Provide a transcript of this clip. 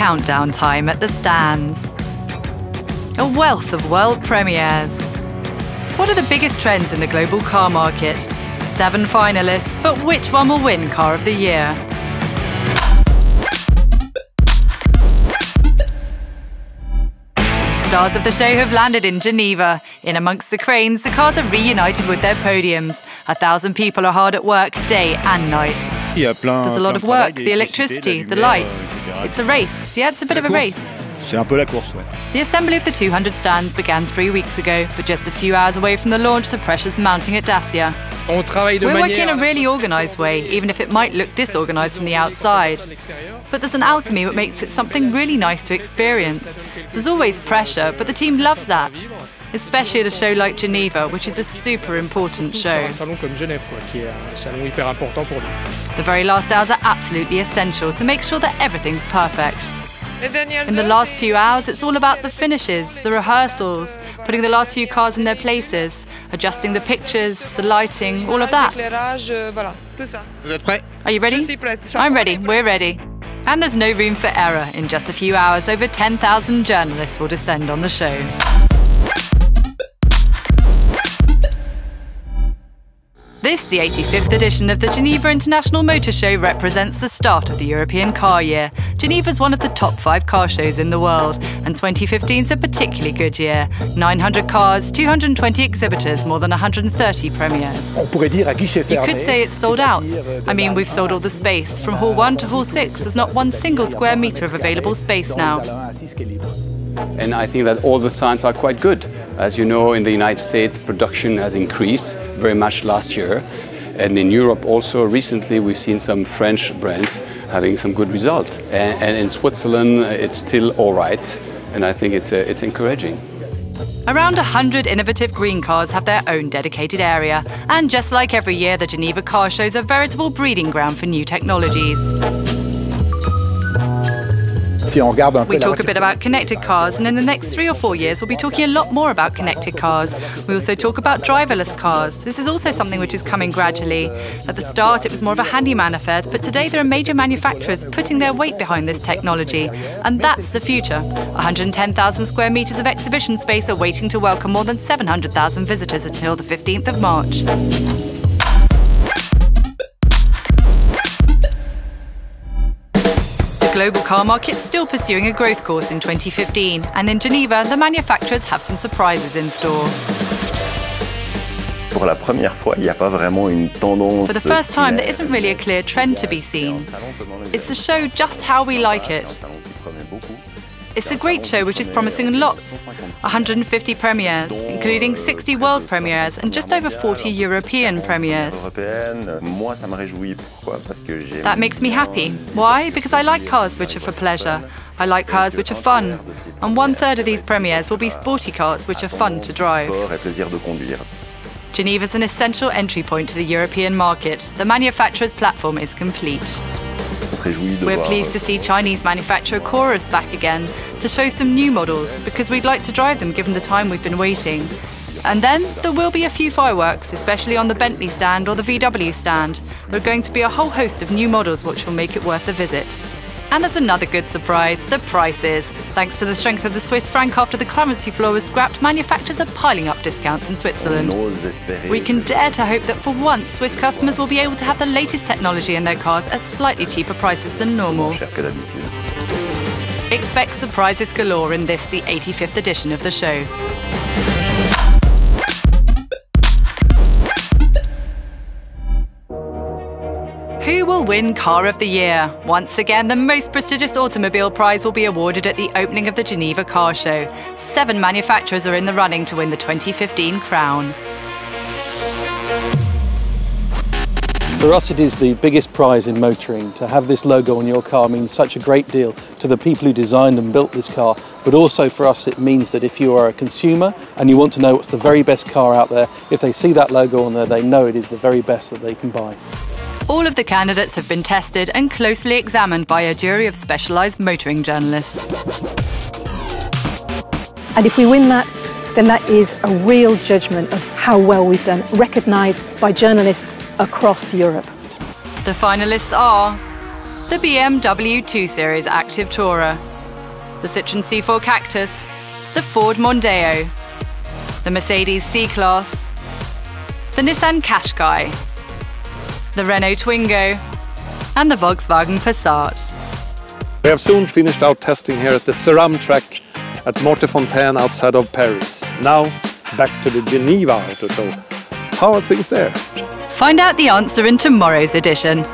countdown time at the stands. A wealth of world premieres. What are the biggest trends in the global car market? 7 finalists, but which one will win Car of the Year? Stars of the show have landed in Geneva. In amongst the cranes, the cars are reunited with their podiums. 1,000 people are hard at work, day and night. There's a lot of work, the electricity, the lights. It's a race. Yeah, it's a bit of a race. The assembly of the 200 stands began 3 weeks ago, but just a few hours away from the launch, the pressure's mounting at Dacia. We're working in a really organised way, even if it might look disorganised from the outside. But there's an alchemy that makes it something really nice to experience. There's always pressure, but the team loves that. Especially at a show like Geneva, which is a super important show. The very last hours are absolutely essential to make sure that everything's perfect. In the last few hours, it's all about the finishes, the rehearsals, putting the last few cars in their places, adjusting the pictures, the lighting, all of that. Are you ready? I'm ready, we're ready. And there's no room for error. In just a few hours, over 10,000 journalists will descend on the show. This, the 85th edition of the Geneva International Motor Show, represents the start of the European car year. Geneva's one of the top 5 car shows in the world, and 2015's a particularly good year. 900 cars, 220 exhibitors, more than 130 premieres. You could say it's sold out. I mean, we've sold all the space. From Hall 1 to Hall 6, there's not one single square metre of available space now. And I think that all the signs are quite good. As you know, in the United States, production has increased very much last year. And in Europe also, recently, we've seen some French brands having some good results. And in Switzerland, it's still all right. And I think it's encouraging. Around 100 innovative green cars have their own dedicated area. And just like every year, the Geneva car shows a veritable breeding ground for new technologies. We talk a bit about connected cars, and in the next 3 or 4 years we'll be talking a lot more about connected cars. We also talk about driverless cars. This is also something which is coming gradually. At the start it was more of a handyman affair, but today there are major manufacturers putting their weight behind this technology. And that's the future. 110,000 square metres of exhibition space are waiting to welcome more than 700,000 visitors until the 15th of March. The global car market's still pursuing a growth course in 2015, and in Geneva, the manufacturers have some surprises in store. For the first time, there isn't really a clear trend to be seen. It's the show just how we like it. It's a great show which is promising lots. 150 premieres, including 60 world premieres and just over 40 European premieres. That makes me happy. Why? Because I like cars which are for pleasure. I like cars which are fun. And 1/3 of these premieres will be sporty cars which are fun to drive. Geneva's an essential entry point to the European market. The manufacturer's platform is complete. We're pleased to see Chinese manufacturer Chorus back again to show some new models, because we'd like to drive them given the time we've been waiting. And then there will be a few fireworks, especially on the Bentley stand or the VW stand. There are going to be a whole host of new models which will make it worth a visit. And there's another good surprise, the prices. Thanks to the strength of the Swiss franc after the currency floor was scrapped, manufacturers are piling up discounts in Switzerland. We can dare to hope that for once, Swiss customers will be able to have the latest technology in their cars at slightly cheaper prices than normal. Expect surprises galore in this, the 85th edition of the show. Who will win Car of the Year? Once again, the most prestigious automobile prize will be awarded at the opening of the Geneva Car Show. 7 manufacturers are in the running to win the 2015 crown. For us, it is the biggest prize in motoring. To have this logo on your car means such a great deal to the people who designed and built this car, but also for us it means that if you are a consumer and you want to know what's the very best car out there, if they see that logo on there, they know it is the very best that they can buy. All of the candidates have been tested and closely examined by a jury of specialised motoring journalists. And if we win that, then that is a real judgment of how well we've done, recognised by journalists across Europe. The finalists are the BMW 2 Series Active Tourer, the Citroën C4 Cactus, the Ford Mondeo, the Mercedes C-Class, the Nissan Qashqai, the Renault Twingo, and the Volkswagen Passat. We have soon finished our testing here at the Ceram track at Mortefontaine outside of Paris. Now, back to the Geneva Auto Show. How are things there? Find out the answer in tomorrow's edition.